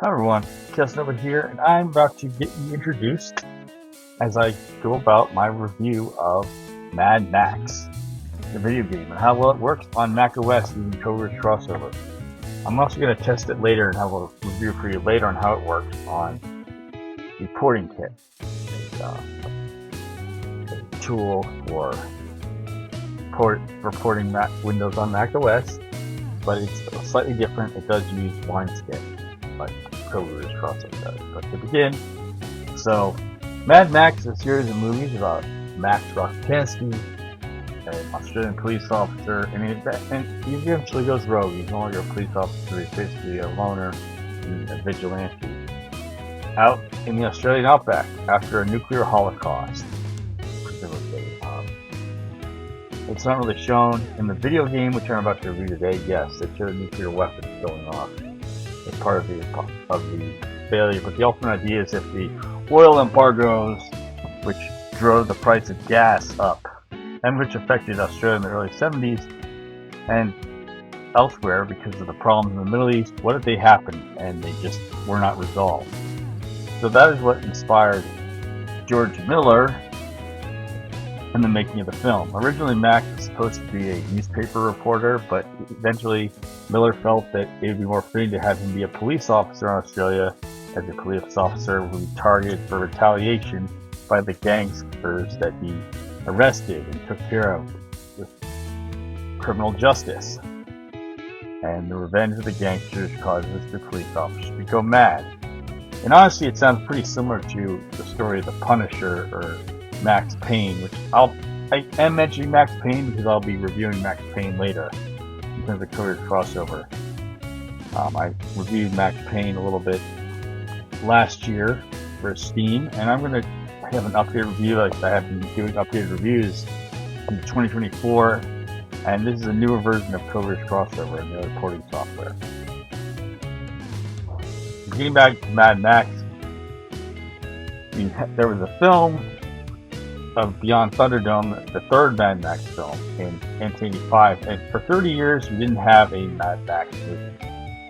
Hi everyone, Kaos Nova here, and I'm about to get you introduced as I go about my review of Mad Max, the video game, and how well it works on Mac OS using Codeweavers Crossover. I'm also going to test it later and have a review for you later on how it works on the porting kit, a tool for porting Windows on Mac OS, but it's slightly different. It does use wineskin, like Codeweavers Crossover does. But to begin, so Mad Max is a series of movies about Max Rocktansky, an Australian police officer, and he eventually goes rogue. He's no longer a police officer, he's basically a loner and a vigilante out in the Australian outback after a nuclear holocaust. It's not really shown in the video game, which I'm about to review today. Yes, they showed nuclear weapons going off as part of the failure, but the ultimate idea is if the oil embargoes, which drove the price of gas up, and which affected Australia in the early 70s and elsewhere because of the problems in the Middle East, what did they happen? And they just were not resolved. So that is what inspired George Miller in the making of the film. Originally, Max was supposed to be a newspaper reporter, but eventually Miller felt that it would be more fitting to have him be a police officer in Australia, as a police officer would be targeted for retaliation by the gangsters that he arrested and took care of with criminal justice. And the revenge of the gangsters causes the police officers to go mad. And honestly, it sounds pretty similar to the story of the Punisher or Max Payne, which I am mentioning Max Payne because I'll be reviewing Max Payne later in terms of Codeweavers Crossover. I reviewed Max Payne a little bit last year for Steam, and I'm going to have an updated review. Like I have been doing updated reviews in 2024, and this is a newer version of Codeweavers Crossover and the other porting software. Getting back to Mad Max, there was a film of Beyond Thunderdome, the third Mad Max film in 1985, and for 30 years we didn't have a Mad Max movie.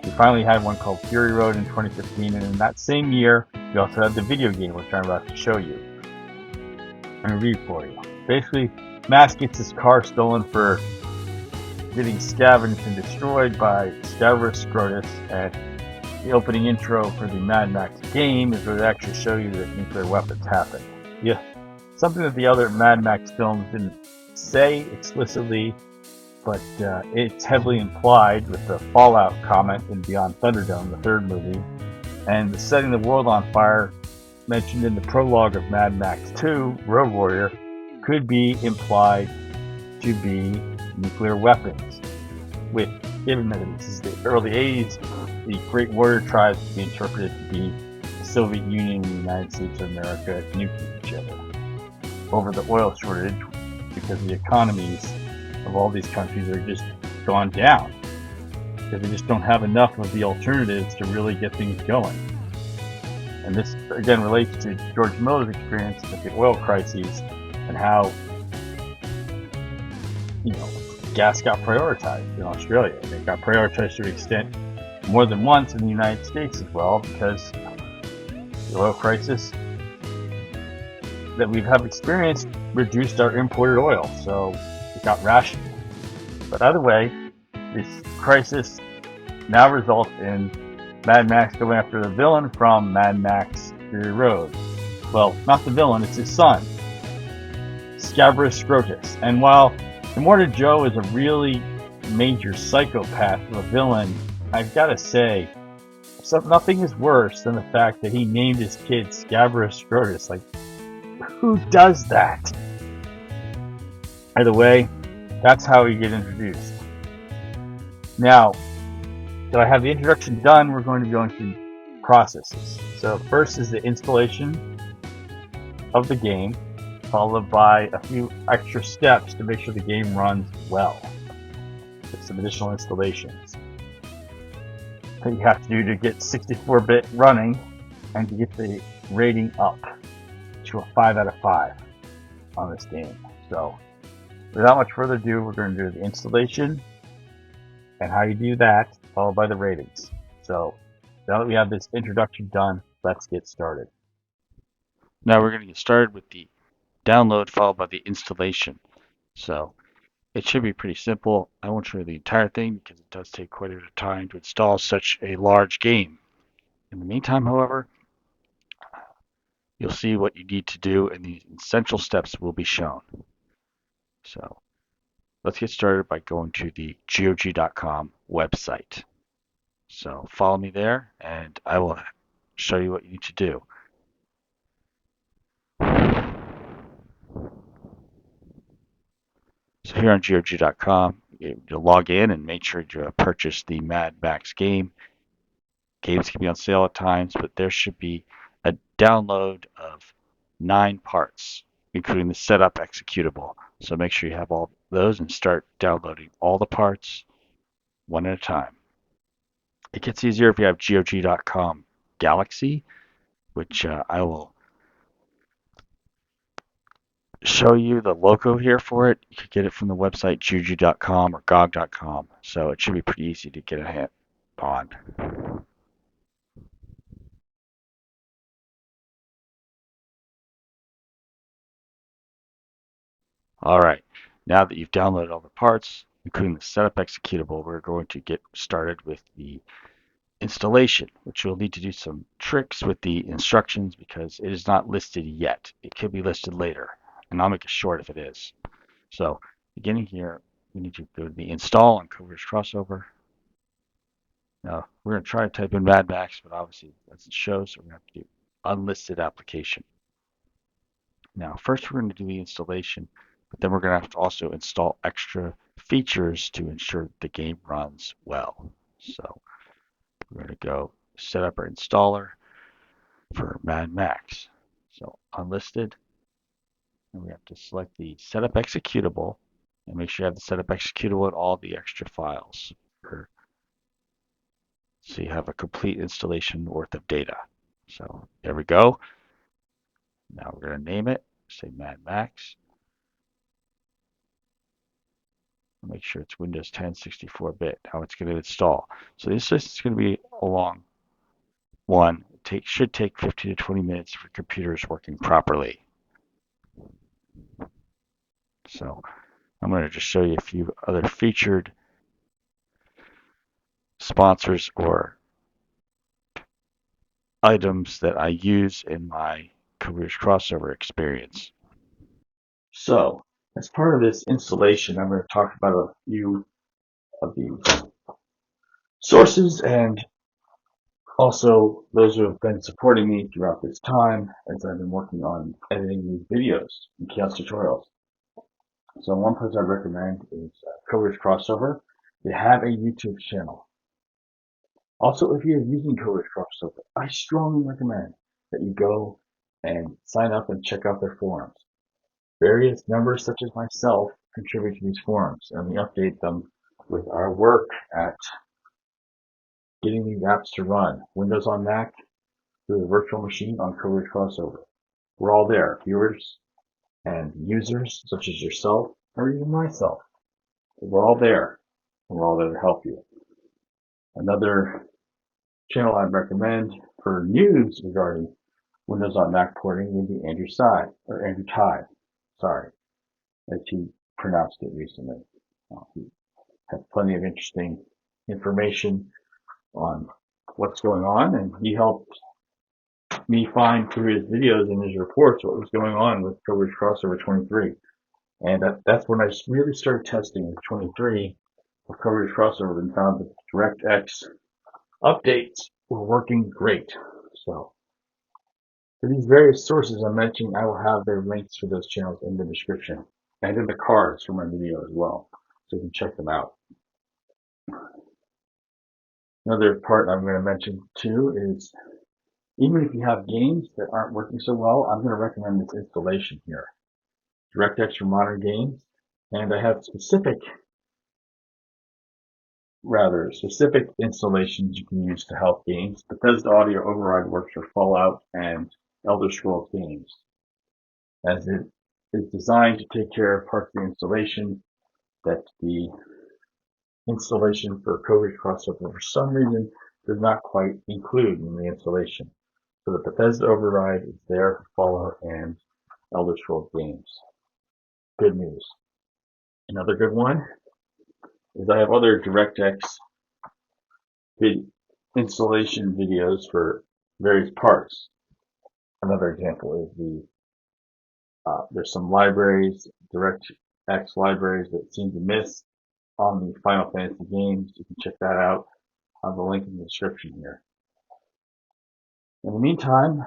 We finally had one called Fury Road in 2015, and in that same year we also had the video game, which I'm about to show you and review for you. Basically, Max gets his car stolen for getting scavenged and destroyed by Scabrous Scrotus, and the opening intro for the Mad Max game is where they actually show you that nuclear weapons happen. Yeah. Something that the other Mad Max films didn't say explicitly, but it's heavily implied with the Fallout comment in Beyond Thunderdome, the third movie, and the setting the world on fire mentioned in the prologue of Mad Max 2, Road Warrior, could be implied to be nuclear weapons. Given that this is the early 80s, the Great Warrior Tribes could be interpreted to be the Soviet Union and the United States of America nuking each other over the oil shortage, because the economies of all these countries are just gone down because they just don't have enough of the alternatives to really get things going. And this again relates to George Miller's experience with the oil crises and how gas got prioritized in Australia, and it got prioritized to an extent more than once in the United States as well, because the oil crisis that we have experienced reduced our imported oil, so it got rationed. But either way, this crisis now results in Mad Max going after the villain from Mad Max Fury Road. Well, not the villain, it's his son, Scabrous Scrotus. And while Immortal Joe is a really major psychopath of a villain, I've got to say, nothing is worse than the fact that he named his kid Scabrous Scrotus. Like, who does that? Either way, that's how we get introduced. Now that I have the introduction done, we're going to be going through processes. So first is the installation of the game, followed by a few extra steps to make sure the game runs well. With some additional installations that you have to do to get 64-bit running and to get the rating up to a 5 out of 5 on this game. So without much further ado, we're going to do the installation and how you do that, followed by the ratings. So Now that we have this introduction done, let's get started. Now we're going to get started with the download followed by the installation. So it should be pretty simple. I won't show you the entire thing because it does take quite a bit of time to install such a large game. In the meantime, however, you'll see what you need to do and the essential steps will be shown. So let's get started by going to the GOG.com website. So follow me there and I will show you what you need to do. So here on GOG.com, you'll log in and make sure to purchase the Mad Max game. Games can be on sale at times, but there should be a download of 9 parts, including the setup executable. So make sure you have all those and start downloading all the parts one at a time. It gets easier if you have GOG.com Galaxy, which I will show you the logo here for it. You could get it from the website GOG.com or GOG.com, so it should be pretty easy to get a hand on. All right, now that you've downloaded all the parts, including the setup executable, we're going to get started with the installation, which you'll need to do some tricks with the instructions because it is not listed yet. It could be listed later, and I'll make it short if it is. So, beginning here, we need to go to the install on Codeweavers Crossover. Now, we're going to try to type in Mad Max, but obviously it doesn't show, so we're going to have to do unlisted application. Now, first we're going to do the installation, but then we're going to have to also install extra features to ensure that the game runs well. So we're going to go set up our installer for Mad Max. So unlisted, and we have to select the setup executable and make sure you have the setup executable and all the extra files. So you have a complete installation worth of data. So there we go. Now we're going to name it, say Mad Max. Make sure it's Windows 10 64-bit, how it's going to install. So this is going to be a long one. It should take 15 to 20 minutes if your computer is working properly. So I'm going to just show you a few other featured sponsors or items that I use in my Codeweavers Crossover experience. So, as part of this installation, I'm going to talk about a few of the sources and also those who have been supporting me throughout this time as I've been working on editing these videos in KaosTutorials. So one place I recommend is Codeweavers Crossover. They have a YouTube channel. Also, if you're using Codeweavers Crossover, I strongly recommend that you go and sign up and check out their forums. Various members, such as myself, contribute to these forums, and we update them with our work at getting these apps to run. Windows on Mac through the virtual machine on Codeweavers Crossover. We're all there, viewers and users such as yourself or even myself. We're all there, and we're all there to help you. Another channel I'd recommend for news regarding Windows on Mac porting would be Andrew Ty, sorry, as he pronounced it recently. He has plenty of interesting information on what's going on, and he helped me find through his videos and his reports what was going on with Codeweavers Crossover 23. And that's when I really started testing with 23 of Codeweavers Crossover and found that DirectX updates were working great. So for these various sources I'm mentioning, I will have their links for those channels in the description and in the cards for my video as well, so you can check them out. Another part I'm going to mention too is even if you have games that aren't working so well, I'm going to recommend this installation here. DirectX for modern games, and I have specific installations you can use to help games. Bethesda Audio Override works for Fallout and Elder Scrolls games, as it is designed to take care of parts of the installation that the installation for Codeweavers Crossover for some reason does not quite include in the installation. So the Bethesda override is there for Fallout and Elder Scrolls games. Good news. Another good one is I have other DirectX installation videos for various parts. Another example is there's some libraries, DirectX libraries that seem to miss on the Final Fantasy games. You can check that out. I have a link in the description here. In the meantime,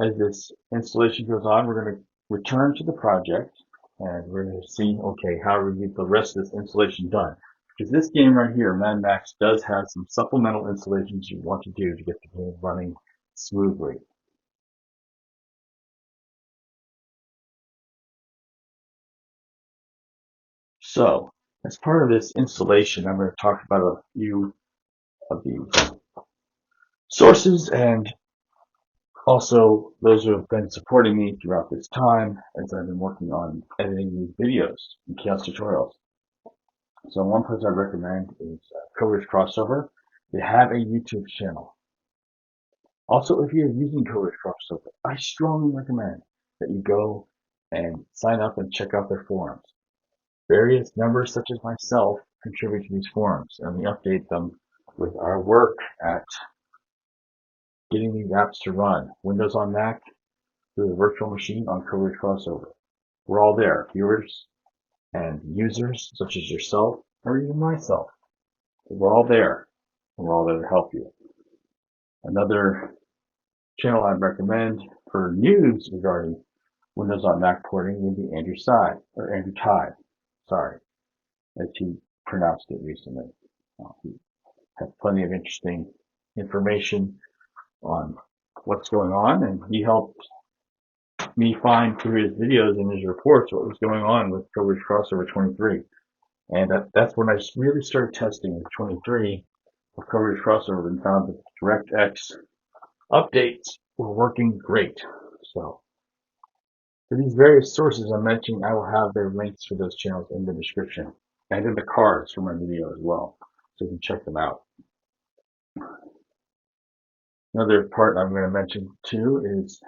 as this installation goes on, we're going to return to the project and we're going to see, okay, how do we get the rest of this installation done? Because this game right here, Mad Max, does have some supplemental installations you want to do to get the game running smoothly. So, as part of this installation, I'm going to talk about a few of the sources and also those who have been supporting me throughout this time as I've been working on editing these videos in KaosTutorials. So one place I recommend is Codeweavers Crossover. They have a YouTube channel. Also, if you're using Codeweavers Crossover, I strongly recommend that you go and sign up and check out their forums. Various members, such as myself, contribute to these forums, and we update them with our work at getting these apps to run. Windows on Mac through the virtual machine on Codeweavers Crossover. We're all there, viewers and users such as yourself or even myself. We're all there, and we're all there to help you. Another channel I'd recommend for news regarding Windows on Mac porting would be Andrew Tide, sorry, as he pronounced it recently. He has plenty of interesting information on what's going on, and he helped me find through his videos and his reports what was going on with Codeweavers Crossover 23. And that's when I really started testing with 23 of Codeweavers Crossover and found that DirectX updates were working great. So for these various sources I'm mentioning, I will have their links for those channels in the description and in the cards for my video as well, so you can check them out. Another part I'm going to mention too is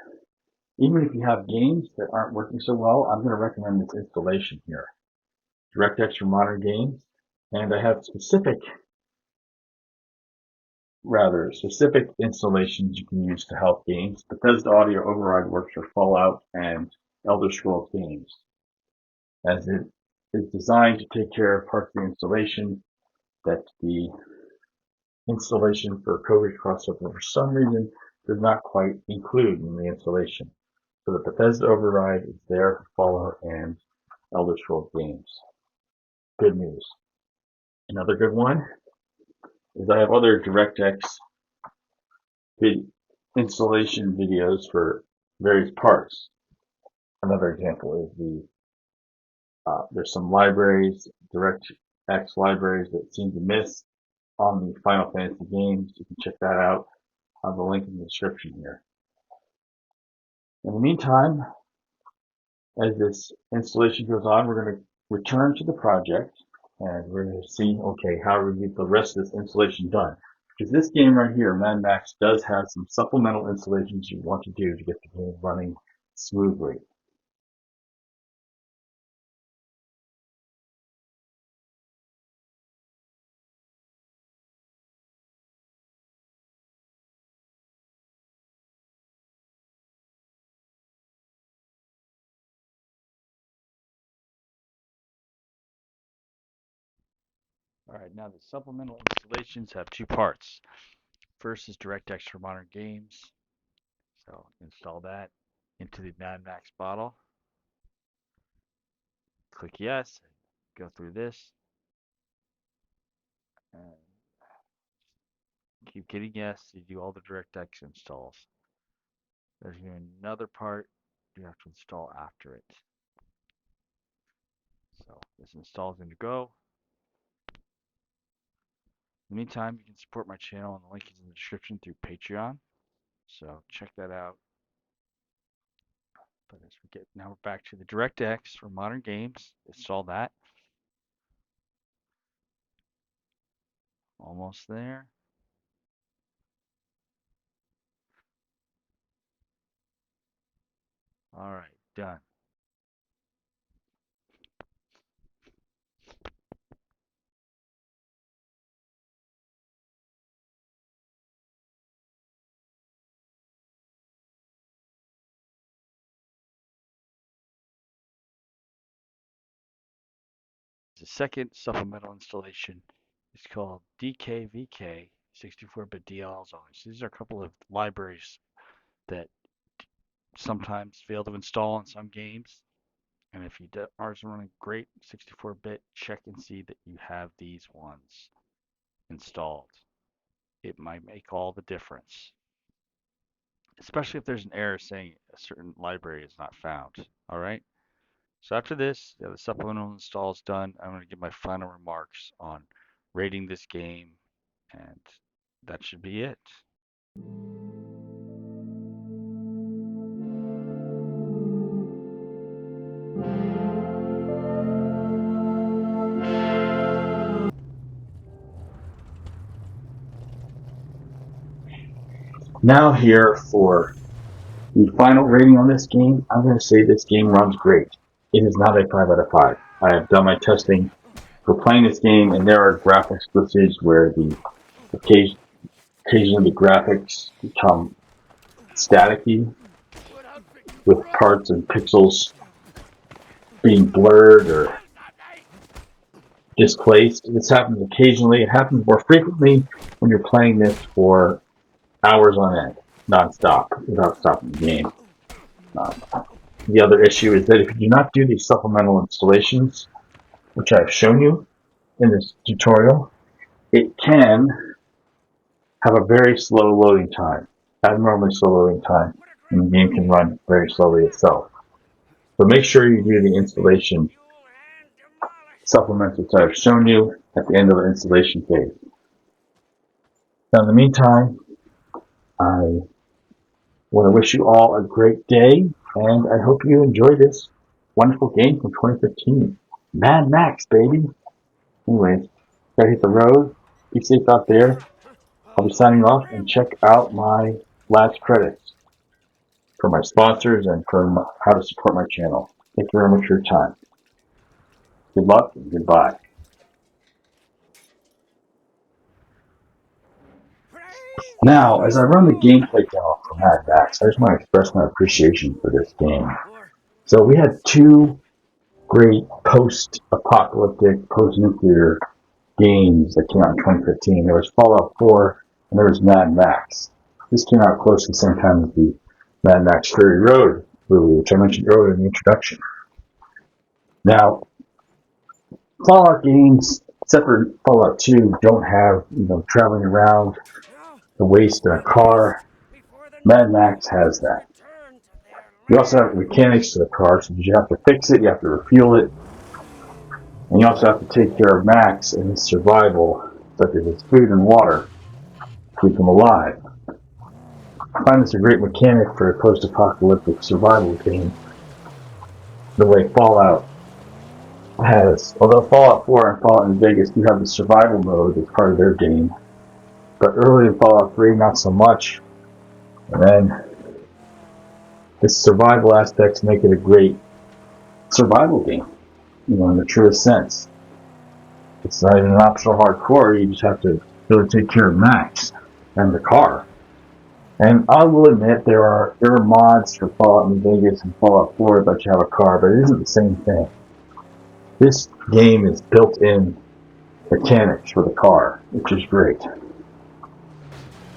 even if you have games that aren't working so well, I'm going to recommend this installation here. DirectX for modern games, and I have specific installations you can use to help games. Bethesda Audio Override works for Fallout and Elder Scrolls games, as it is designed to take care of parts of the installation that the installation for Codeweavers Crossover for some reason does not quite include in the installation. So the Bethesda Override is there for Fallout and Elder Scrolls games. Good news. Another good one is I have other DirectX installation videos for various parts. Another example is there's some libraries, DirectX libraries that seem to miss on the Final Fantasy games. You can check that out. I have a link in the description here. In the meantime, as this installation goes on, we're going to return to the project and we're going to see, okay, how do we get the rest of this installation done? Because this game right here, Mad Max, does have some supplemental installations you want to do to get the game running smoothly. All right, now the supplemental installations have two parts. First is DirectX for modern games. So install that into the Mad Max bottle. Click yes, go through this, and keep getting yes to do all the DirectX installs. There's another part you have to install after it. So this install is going to go. In the meantime, you can support my channel, and the link is in the description through Patreon. So check that out. But as we get now, we're back to the DirectX for modern games. Install that. Almost there. Alright, done. The second supplemental installation is called DKVK 64-bit DLLs. These are a couple of libraries that sometimes fail to install in some games. And if you are running great 64-bit, check and see that you have these ones installed. It might make all the difference, especially if there's an error saying a certain library is not found. All right. So after this, the supplemental install is done. I'm going to give my final remarks on rating this game, and that should be it. Now here for the final rating on this game. I'm going to say this game runs great. It is not a 5 out of 5. I have done my testing for playing this game, and there are graphics glitches where occasionally the graphics become staticky, with parts and pixels being blurred or displaced. This happens occasionally. It happens more frequently when you're playing this for hours on end, non-stop, without stopping the game. The other issue is that if you do not do these supplemental installations, which I've shown you in this tutorial, it can have a very slow loading time, abnormally slow loading time, and the game can run very slowly itself. So make sure you do the installation supplements which I've shown you at the end of the installation phase. Now in the meantime, I want to wish you all a great day, and I hope you enjoy this wonderful game from 2015. Mad Max, baby! Anyways, gotta hit the road. Be safe out there. I'll be signing off, and check out my last credits for my sponsors and for how to support my channel. Thank you very much for your time. Good luck and goodbye. Now, as I run the gameplay demo for Mad Max, I just want to express my appreciation for this game. So we had two great post-apocalyptic, post-nuclear games that came out in 2015. There was Fallout 4 and there was Mad Max. This came out close to the same time as the Mad Max Fury Road movie, which I mentioned earlier in the introduction. Now, Fallout games, except for Fallout 2, don't have, traveling around the waste in a car. Mad Max has that. You also have mechanics to the car, so you have to fix it, you have to refuel it, and you also have to take care of Max in his survival, such as his food and water, to keep him alive. I find this a great mechanic for a post-apocalyptic survival game, the way Fallout has. Although Fallout 4 and Fallout New Vegas do have the survival mode as part of their game, but early in Fallout 3, not so much. And then the survival aspects make it a great survival game, in the truest sense. It's not even an optional hardcore, you just have to really take care of Max and the car. And I will admit there are mods for Fallout New Vegas and Fallout 4 that let you have a car, but it isn't the same thing. This game is built-in mechanics for the car, which is great.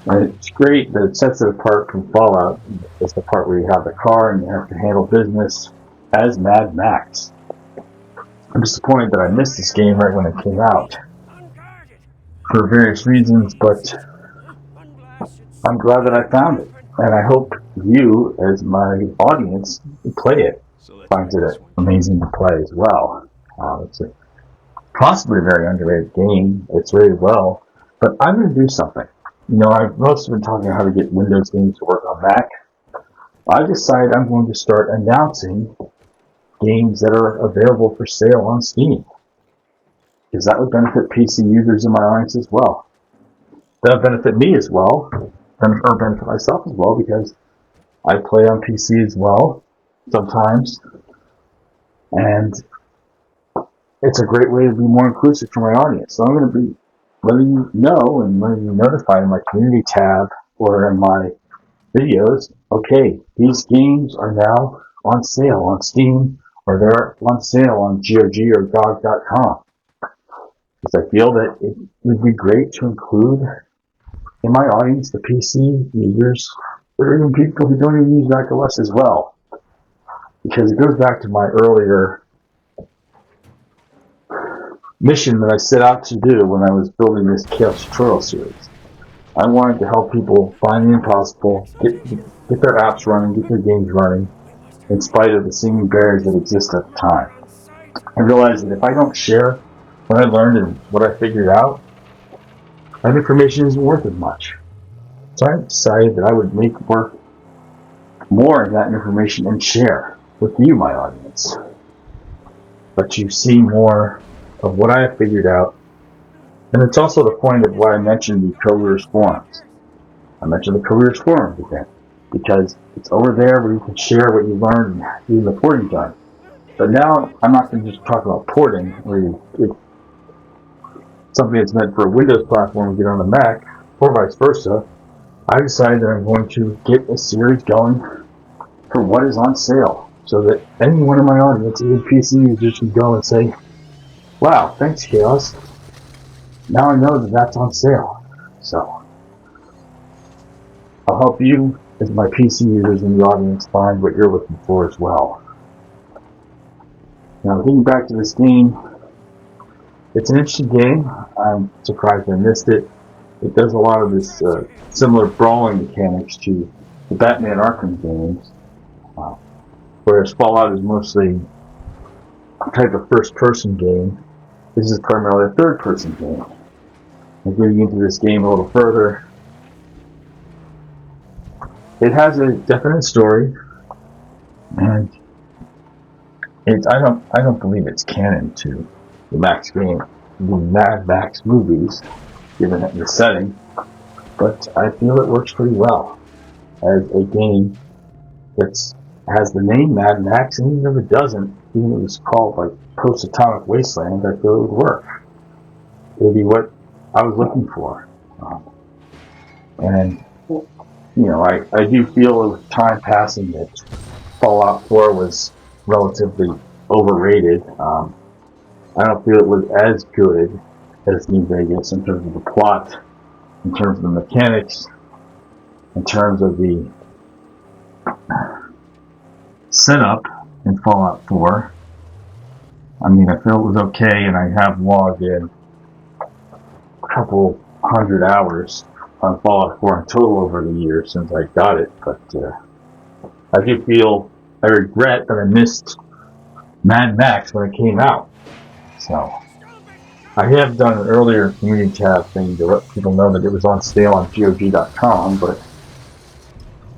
And it's great that it sets it apart from Fallout. It's the part where you have the car and you have to handle business as Mad Max. I'm disappointed that I missed this game right when it came out for various reasons, but I'm glad that I found it. And I hope you, as my audience, play it. Finds it amazing to play as well. It's possibly a very underrated game. It's rated well. But I'm going to do something. I've mostly been talking about how to get Windows games to work on Mac. I decided I'm going to start announcing games that are available for sale on Steam, because that would benefit PC users in my audience as well. That would benefit me as well, or benefit myself as well, because I play on PC as well, sometimes, and it's a great way to be more inclusive for my audience. So I'm going to be letting you know and letting you notify in my community tab or in my videos, okay, these games are now on sale on Steam, or they're on sale on GOG or GOG.com. Because I feel that it would be great to include in my audience the PC users, or even people who don't even use macOS as well. Because it goes back to my earlier mission that I set out to do when I was building this KaosTutorials series. I wanted to help people find the impossible, get their apps running, get their games running, in spite of the seeming barriers that exist at the time. I realized that if I don't share what I learned and what I figured out, that information isn't worth as much. So I decided that I would make work more of that information and share with you, my audience. Let you see more of what I have figured out. And it's also the point of why I mentioned the Codeweavers forums. I mentioned the Codeweavers forums again, because it's over there where you can share what you learned and even the porting done. But now I'm not going to just talk about porting, where it's something that's meant for a Windows platform and get on the Mac, or vice versa. I decided that I'm going to get a series going for what is on sale, so that any one of my audience, even PC users, can go and say, wow, thanks, Kaos. Now I know that that's on sale. So I'll help you, as my PC users in the audience, find what you're looking for as well. Now, getting back to this game, it's an interesting game. I'm surprised I missed it. It does a lot of this similar brawling mechanics to the Batman Arkham games, whereas Fallout is mostly a type of first-person game. This is primarily a third-person game. And getting into this game a little further, it has a definite story, and I don't believe it's canon to the Mad Max movies, given the setting, but I feel it works pretty well as a game that has the name Mad Max, and even if it doesn't, even if it's called like Post-Atomic Wasteland, I feel it would work. It would be what I was looking for. And, I do feel with time passing that Fallout 4 was relatively overrated. I don't feel it was as good as New Vegas in terms of the plot, in terms of the mechanics, in terms of the setup in Fallout 4. I mean, I feel it was okay, and I have logged in a couple hundred hours on Fallout 4 in total over the years since I got it, but I do feel I regret that I missed Mad Max when it came out. So I have done an earlier community tab thing to let people know that it was on sale on GOG.com, but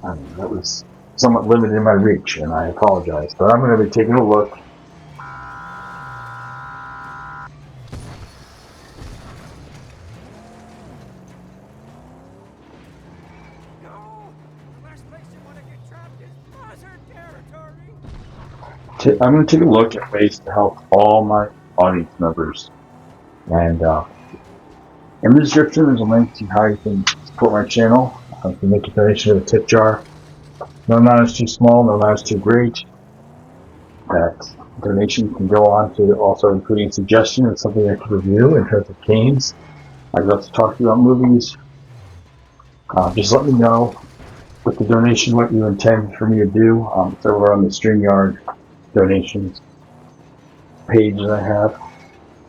I mean, that was somewhat limited in my reach, and I apologize. But I'm going to be taking a look. I'm going to take a look at ways to help all my audience members. And in the description, there's a link to how you can support my channel. You can make a donation to the tip jar. No amount is too small, no amount is too great. That donation can go on to also including suggestion of something I could review in terms of games. I'd love to talk to you about movies. Just let me know with the donation what you intend for me to do. It's over on the StreamYard donations page that I have.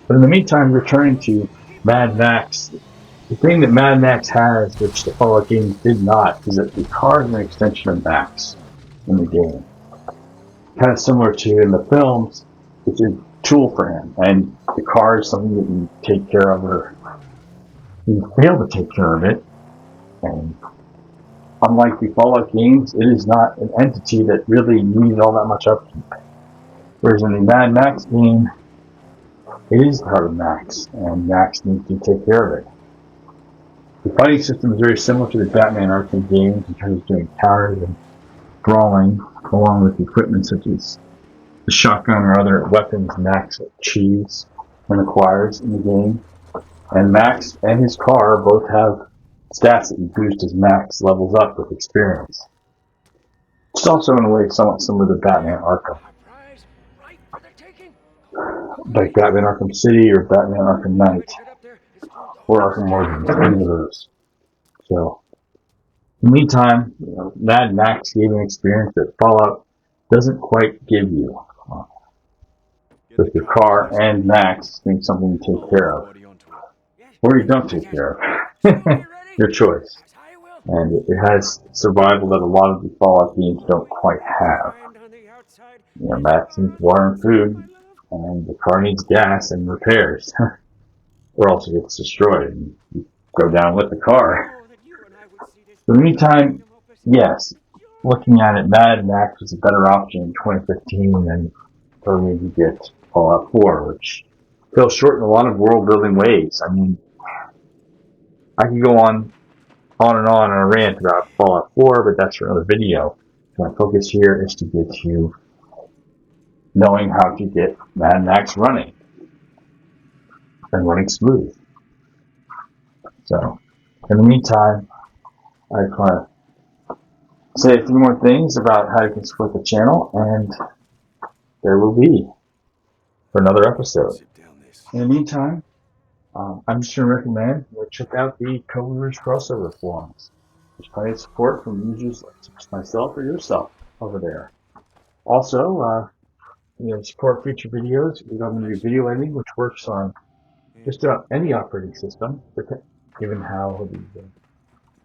But in the meantime, returning to Mad Max, the thing that Mad Max has, which the Fallout games did not, is that the car is an extension of Max in the game. Kind of similar to in the films, it's a tool for him, and the car is something that you take care of, or you fail to take care of it. And unlike the Fallout games, it is not an entity that really needs all that much upkeep. Whereas in the Mad Max game, it is part of Max, and Max needs to take care of it. The fighting system is very similar to the Batman Arkham games in terms of doing counters and sprawling, along with equipment such as the shotgun or other weapons Max achieves and acquires in the game. And Max and his car both have stats that you boost as Max levels up with experience. It's also in a way somewhat similar to Batman Arkham. Like Batman Arkham City or Batman Arkham Knight. Or Arkham Origins, any of those. So, in the meantime, Mad Max gave an experience that Fallout doesn't quite give you. With your car and Max being something you take care of. Or you don't take care of. Your choice. And it has survival that a lot of the Fallout games don't quite have. Max needs water and food, and the car needs gas and repairs. Or else it gets destroyed and you go down with the car. In the meantime, yes, looking at it, Mad Max was a better option in 2015 than early to get Fallout 4, which fell short in a lot of world-building ways. I mean, I could go on and on a rant about Fallout 4, but that's for another video. My focus here is to get you knowing how to get Mad Max running. And running smooth. So, in the meantime, I just want to say a few more things about how you can support the channel, and there will be for another episode. In the meantime, I'm just going to recommend you check out the Codeweavers Crossover forums. There's plenty of support from users like myself or yourself over there. Also, support future videos. We're going to do video editing, which works on just about any operating system, given how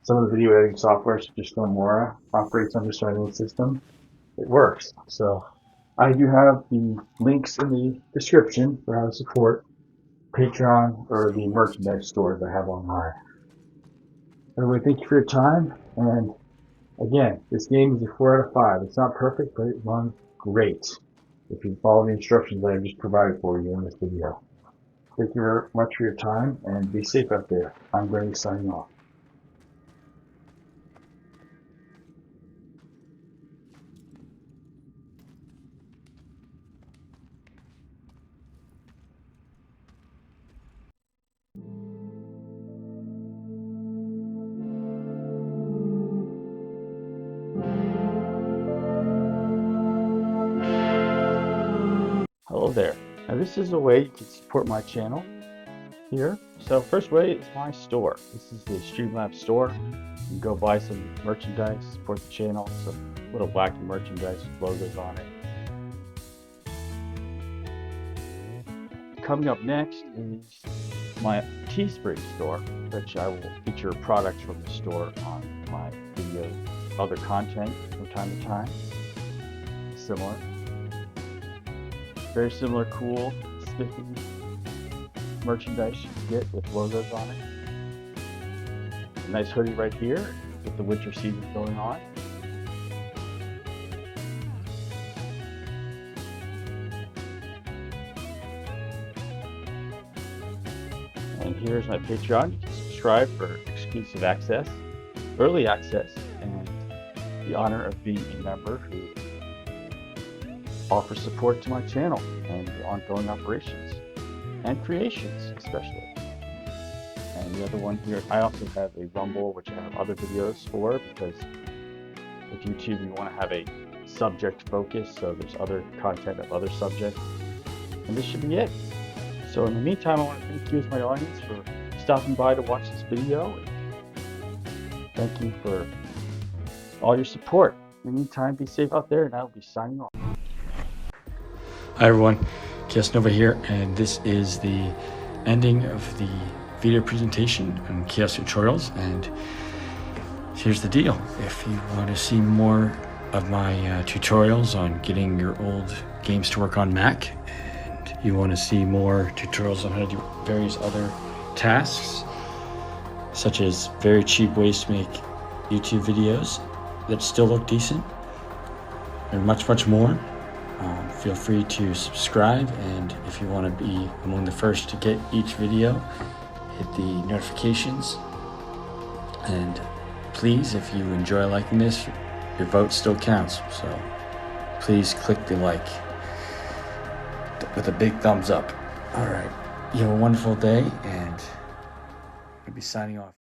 some of the video editing software, such as Filmora, operates on just about any system. It works. So I do have the links in the description for how to support Patreon or the merchandise stores I have online. Anyway, thank you for your time. And again, this game is a 4 out of 5. It's not perfect, but it runs great if you follow the instructions that I just provided for you in this video. Thank you very much for your time, and be safe out there. I'm Brady signing off. Hello there. Now this is a way you can support my channel here. So first way is my store. This is the Streamlabs store. You can go buy some merchandise, support the channel, some little wacky merchandise with logos on it. Coming up next is my Teespring store, which I will feature products from the store on my video, other content from time to time. Similar. Very similar, cool, spiffy merchandise you can get with logos on it. A nice hoodie right here with the winter season going on. And here's my Patreon. You can subscribe for exclusive access, early access, and the honor of being a member who offers support to my channel and the ongoing operations and creations especially. And the other one here, I also have a Rumble, which I have other videos for, because with YouTube you want to have a subject focus, so there's other content of other subjects, and this should be it. So in the meantime, I want to thank you as my audience for stopping by to watch this video. Thank you for all your support. In the meantime, be safe out there, and I will be signing off. Hi everyone, Kaos Nova here, and this is the ending of the video presentation on KaosTutorials. And here's the deal: if you want to see more of my tutorials on getting your old games to work on Mac, and you want to see more tutorials on how to do various other tasks, such as very cheap ways to make YouTube videos that still look decent, and much more, feel free to subscribe. And if you want to be among the first to get each video, hit the notifications. And please, if you enjoy liking this, your vote still counts. So please click the like with a big thumbs up. All right. You have a wonderful day, and I'll be signing off.